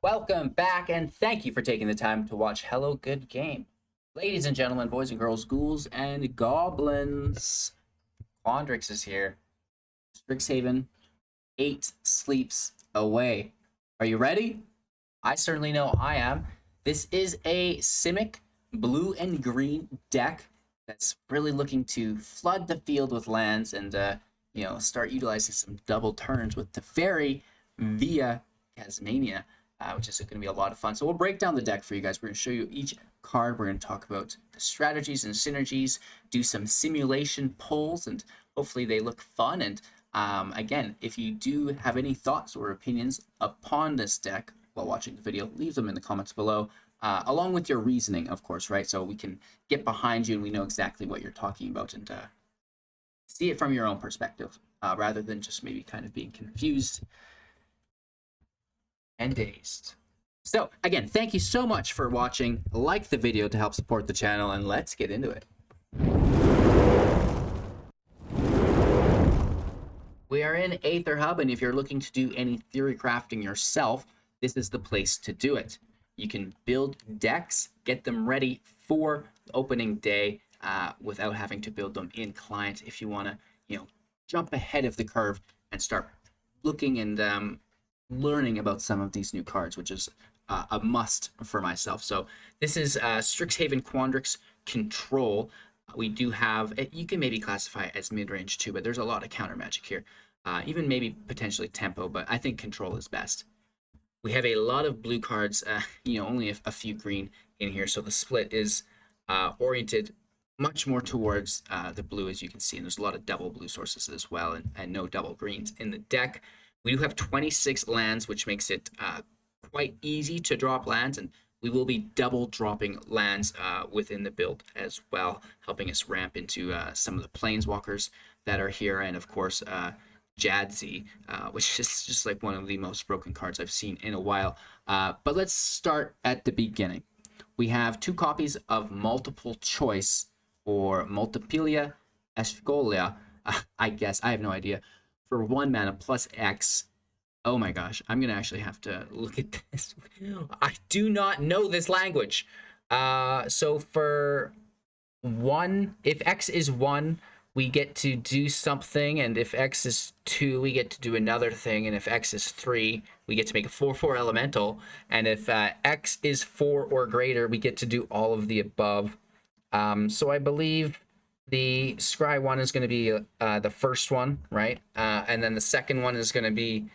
Welcome back, and thank you for taking the time to watch Hello Good Game. Ladies and gentlemen, boys and girls, ghouls and goblins, Quandrix is here. Strixhaven, 8 sleeps away. Are you ready? I certainly know I am. This is a Simic blue and green deck that's really looking to flood the field with lands and, start utilizing some double turns with TEFERI via Tasmania. Which is going to be a lot of fun. So we'll break down the deck for you guys. We're going to show you each card. We're going to talk about the strategies and synergies, do some simulation polls, and hopefully they look fun. And again, if you do have any thoughts or opinions upon this deck while watching the video, leave them in the comments below, along with your reasoning, of course, right? So we can get behind you and we know exactly what you're talking about and see it from your own perspective, rather than just maybe kind of being confused and dazed. So again, thank you so much for watching. Like the video to help support the channel, and let's get into it. We are in Aether Hub, and if you're looking to do any theory crafting yourself, this is the place to do it. You can build decks, get them ready for opening day without having to build them in client if you want to, jump ahead of the curve and start looking and learning about some of these new cards, which is a must for myself. So this is Strixhaven Quandrix Control. We do have, you can maybe classify it as mid-range too, but there's a lot of counter magic here. Even maybe potentially tempo, but I think control is best. We have a lot of blue cards, only a few green in here. So the split is oriented much more towards the blue, as you can see. And there's a lot of double blue sources as well, and no double greens in the deck. We do have 26 lands, which makes it quite easy to drop lands, and we will be double dropping lands within the build as well, helping us ramp into some of the planeswalkers that are here, and of course Jadzi, which is just like one of the most broken cards I've seen in a while. But let's start at the beginning. We have 2 copies of multiple choice, or multiplica escolia, I guess, I have no idea, for 1 mana plus X. Oh my gosh, I'm gonna actually have to look at this. I do not know this language. So for 1, if X is 1, we get to do something, and if X is 2, we get to do another thing, and if X is 3, we get to make a 4/4 elemental, and if X is 4 or greater, we get to do all of the above. So I believe the scry one is going to be the first one, right? And then the second one is going to be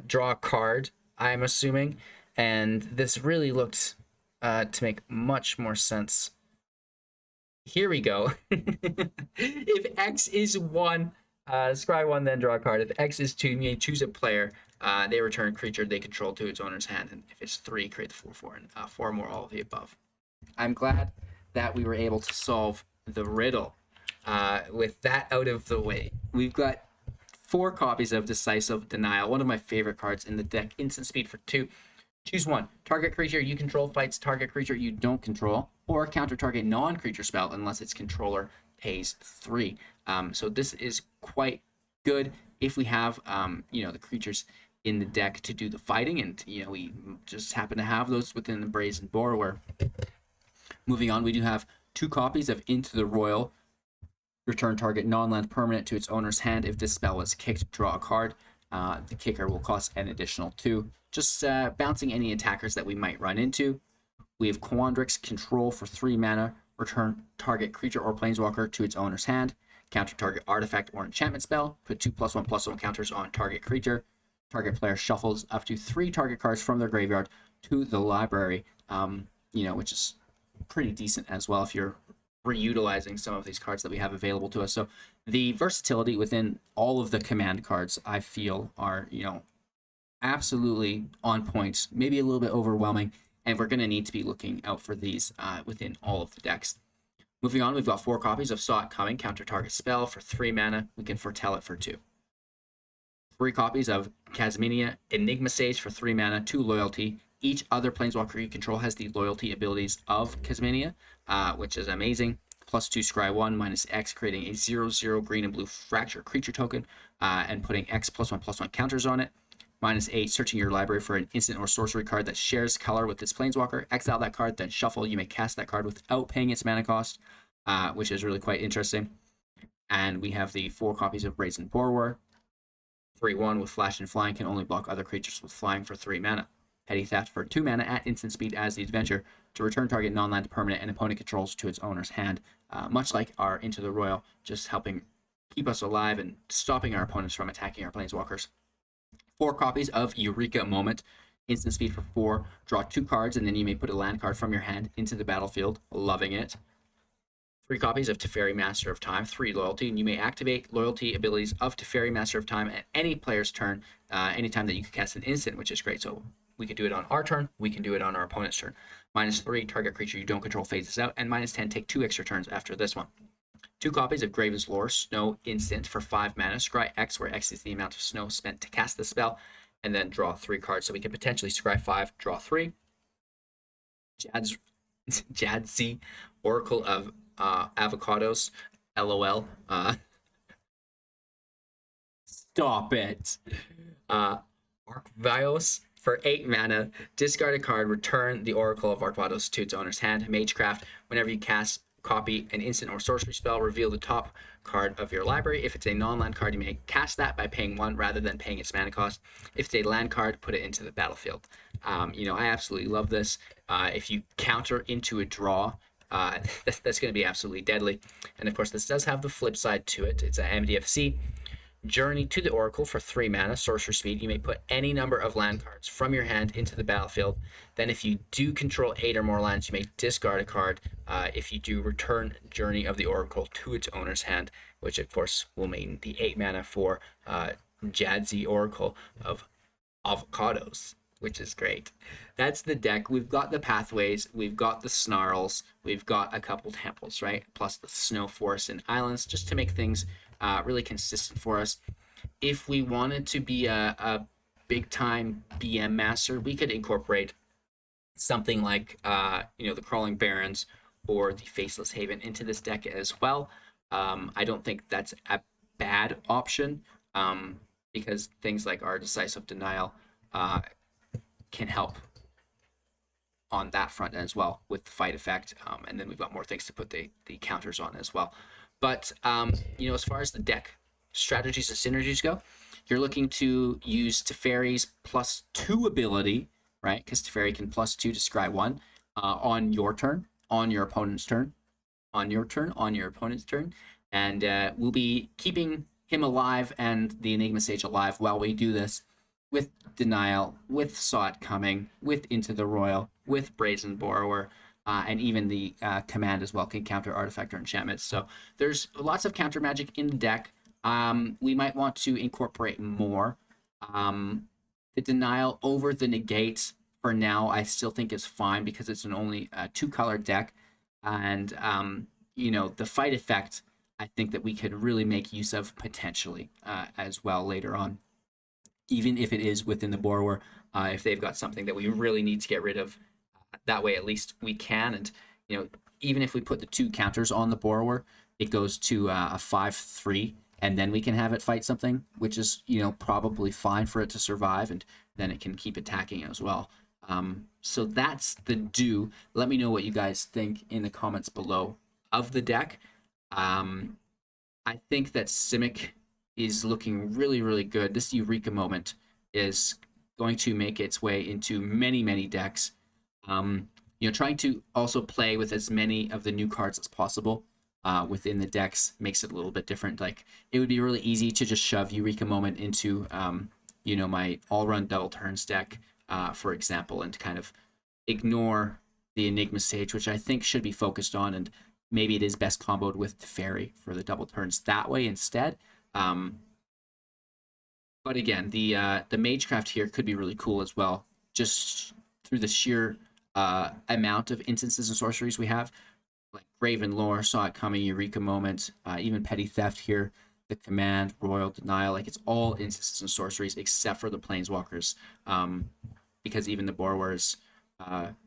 draw a card, I'm assuming. And this really looked to make much more sense. Here we go. If X is 1, scry 1, then draw a card. If X is 2, you may choose a player. They return a creature they control to its owner's hand. And if it's 3, create the 4/4, and 4 more, all of the above. I'm glad that we were able to solve the riddle. With that out of the way, we've got 4 copies of Decisive Denial, one of my favorite cards in the deck. Instant speed for 2. Choose 1. Target creature you control fights target creature you don't control, or counter target non-creature spell unless its controller pays 3. So this is quite good if we have the creatures in the deck to do the fighting, and we just happen to have those within the Brazen Borrower. Moving on, we do have 2 copies of Into the Royal. Return target non-land permanent to its owner's hand. If this spell was kicked, draw a card. The kicker will cost an additional 2. Just bouncing any attackers that we might run into. We have Quandrix Control for 3 mana. Return target creature or planeswalker to its owner's hand. Counter target artifact or enchantment spell. Put 2+1/+1 counters on target creature. Target player shuffles up to 3 target cards from their graveyard to the library. Which is pretty decent as well if you're reutilizing some of these cards that we have available to us. So the versatility within all of the command cards, I feel, are absolutely on point, maybe a little bit overwhelming, and we're going to need to be looking out for these within all of the decks. Moving on, we've got 4 copies of Saw It Coming, counter target spell for 3 mana. We can foretell it for 2. 3 copies of Tasmania Enigma Sage for 3 mana, 2 loyalty. Each other planeswalker you control has the loyalty abilities of Tasmania, which is amazing. +2 scry 1 -X, creating a 0/0 green and blue fracture creature token, and putting X +1/+1 counters on it. -8, searching your library for an instant or sorcery card that shares color with this planeswalker. Exile that card, then shuffle. You may cast that card without paying its mana cost, which is really quite interesting. And we have the 4 copies of Brazen Borrower. 3/1 with flash and flying, can only block other creatures with flying for 3 mana. Petty Theft for 2 mana at instant speed as the adventure to return target non-land permanent and opponent controls to its owner's hand. Much like our Into the Royal, just helping keep us alive and stopping our opponents from attacking our planeswalkers. 4 copies of Eureka Moment. Instant speed for 4. Draw 2 cards, and then you may put a land card from your hand into the battlefield. Loving it. 3 copies of Teferi, Master of Time, 3 loyalty, and you may activate loyalty abilities of Teferi, Master of Time at any player's turn, anytime that you can cast an instant, which is great. So we can do it on our turn, we can do it on our opponent's turn. -3, target creature you don't control phases out, and -10, take 2 extra turns after this one. 2 copies of Graven's Lore, Snow instant for 5 mana, scry X, where X is the amount of snow spent to cast the spell, and then draw 3 cards. So we can potentially scry 5, draw 3. Jadzi, Oracle of Avocados, LOL. Stop it. Archvios for 8 mana, discard a card, return the Oracle of Archvados to its owner's hand. Magecraft, whenever you cast, copy an instant or sorcery spell, reveal the top card of your library. If it's a non-land card, you may cast that by paying 1 rather than paying its mana cost. If it's a land card, put it into the battlefield. I absolutely love this. If you counter into a draw, that's going to be absolutely deadly. And of course, this does have the flip side to it. It's a MDFC. Journey to the Oracle for 3 mana, sorcerer speed. You may put any number of land cards from your hand into the battlefield. Then if you do control 8 or more lands, you may discard a card. If you do, return Journey of the Oracle to its owner's hand, which of course will mean the 8 mana for Jadzi, Oracle of Avocados, which is great. That's the deck. We've got the pathways, we've got the snarls, we've got a couple temples, right? Plus the snow forests and islands, just to make things really consistent for us. If we wanted to be a big time BM master, we could incorporate something like the Crawling Barrens or the Faceless Haven into this deck as well. I don't think that's a bad option, because things like our Decisive Denial can help on that front as well with the fight effect, and then we've got more things to put the counters on as well. But as far as the deck strategies and synergies go, you're looking to use Teferi's +2 ability, right? Because Teferi can +2 to scry 1 on your turn, on your opponent's turn, on your turn, on your opponent's turn, and we'll be keeping him alive and the Enigma Sage alive while we do this, with Denial, with Saw It Coming, with Into the Royal, with Brazen Borrower, and even the command as well can counter artifact or enchantments. So there's lots of counter magic in the deck. We might want to incorporate more. The Denial over the Negate for now, I still think is fine because it's an only 2-color deck. And, the fight effect, I think that we could really make use of potentially as well later on, even if it is within the Borrower, if they've got something that we really need to get rid of. That way, at least we can. And, even if we put the 2 counters on the Borrower, it goes to a 5/3, and then we can have it fight something, which is, probably fine for it to survive, and then it can keep attacking as well. So that's the do. Let me know what you guys think in the comments below of the deck. I think that Simic is looking really, really good. This Eureka Moment is going to make its way into many, many decks. Trying to also play with as many of the new cards as possible within the decks makes it a little bit different. Like, it would be really easy to just shove Eureka Moment into, my all-run double turns deck, for example, and kind of ignore the Enigma Sage, which I think should be focused on, and maybe it is best comboed with Teferi for the double turns that way instead. But again, the Magecraft here could be really cool as well, just through the sheer amount of instances and sorceries we have, like Graven Lore, Saw It Coming, Eureka Moment, even Petty Theft here, the Command, Royal Denial. Like, it's all instances and sorceries except for the Planeswalkers, because even the Borrowers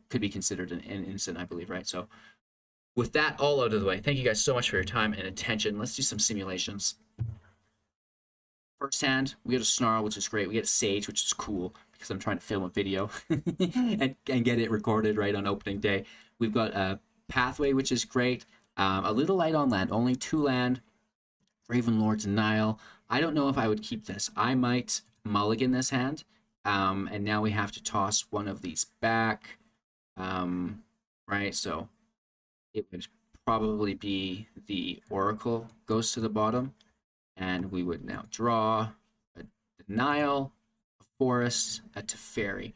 could be considered an instant, I believe, right? So with that all out of the way, thank you guys so much for your time and attention. Let's do some simulations. First hand, we get a Snarl, which is great. We get a Sage, which is cool because I'm trying to film a video and get it recorded right on opening day. We've got a Pathway, which is great. A little light on land, only 2 land. Ravenlord Denial. I don't know if I would keep this. I might mulligan this hand. And now we have to toss one of these back. Right, so it would probably be the Oracle goes to the bottom. And we would now draw a Denial, a Forest, a Teferi,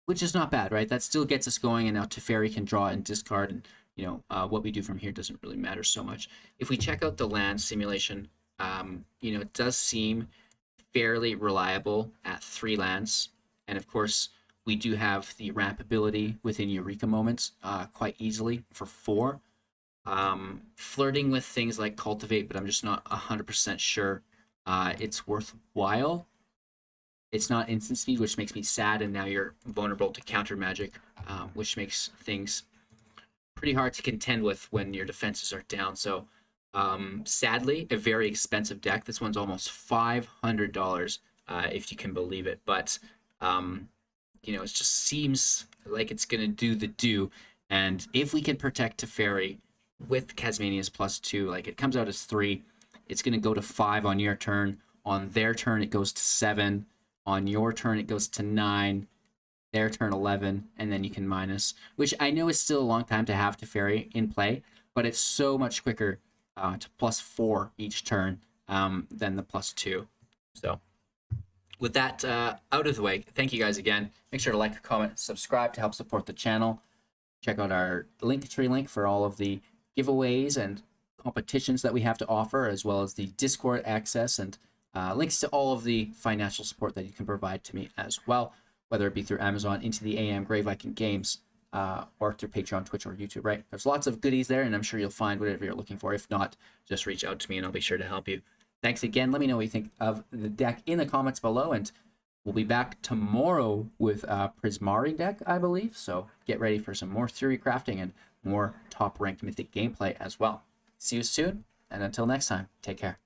which is not bad, right? That still gets us going, and now Teferi can draw and discard, and what we do from here doesn't really matter so much. If we check out the land simulation, it does seem fairly reliable at 3 lands, and of course we do have the ramp ability within Eureka Moments quite easily for 4. Flirting with things like Cultivate, but I'm just not 100% sure it's worthwhile. It's not instant speed, which makes me sad, and now you're vulnerable to counter magic, which makes things pretty hard to contend with when your defenses are down. So sadly, a very expensive deck. This one's almost $500, if you can believe it. But it just seems like it's gonna do the do. And if we can protect Teferi with Casmania's +2, like it comes out as 3, it's gonna go to 5 on your turn. On their turn, it goes to 7. On your turn, it goes to 9. Their turn 11, and then you can minus, which I know is still a long time to have Teferi in play, but it's so much quicker to +4 each turn than the +2. So with that out of the way, thank you guys again. Make sure to like, comment, subscribe to help support the channel. Check out our Linktree link for all of the giveaways and competitions that we have to offer, as well as the Discord access and links to all of the financial support that you can provide to me as well, whether it be through Amazon, Into the AM, Grey Viking Games, or through Patreon, Twitch, or YouTube, right? There's lots of goodies there, and I'm sure you'll find whatever you're looking for. If not, just reach out to me, and I'll be sure to help you. Thanks again. Let me know what you think of the deck in the comments below, and we'll be back tomorrow with a Prismari deck, I believe. So get ready for some more theory crafting and more top-ranked Mythic gameplay as well. See you soon, and until next time, take care.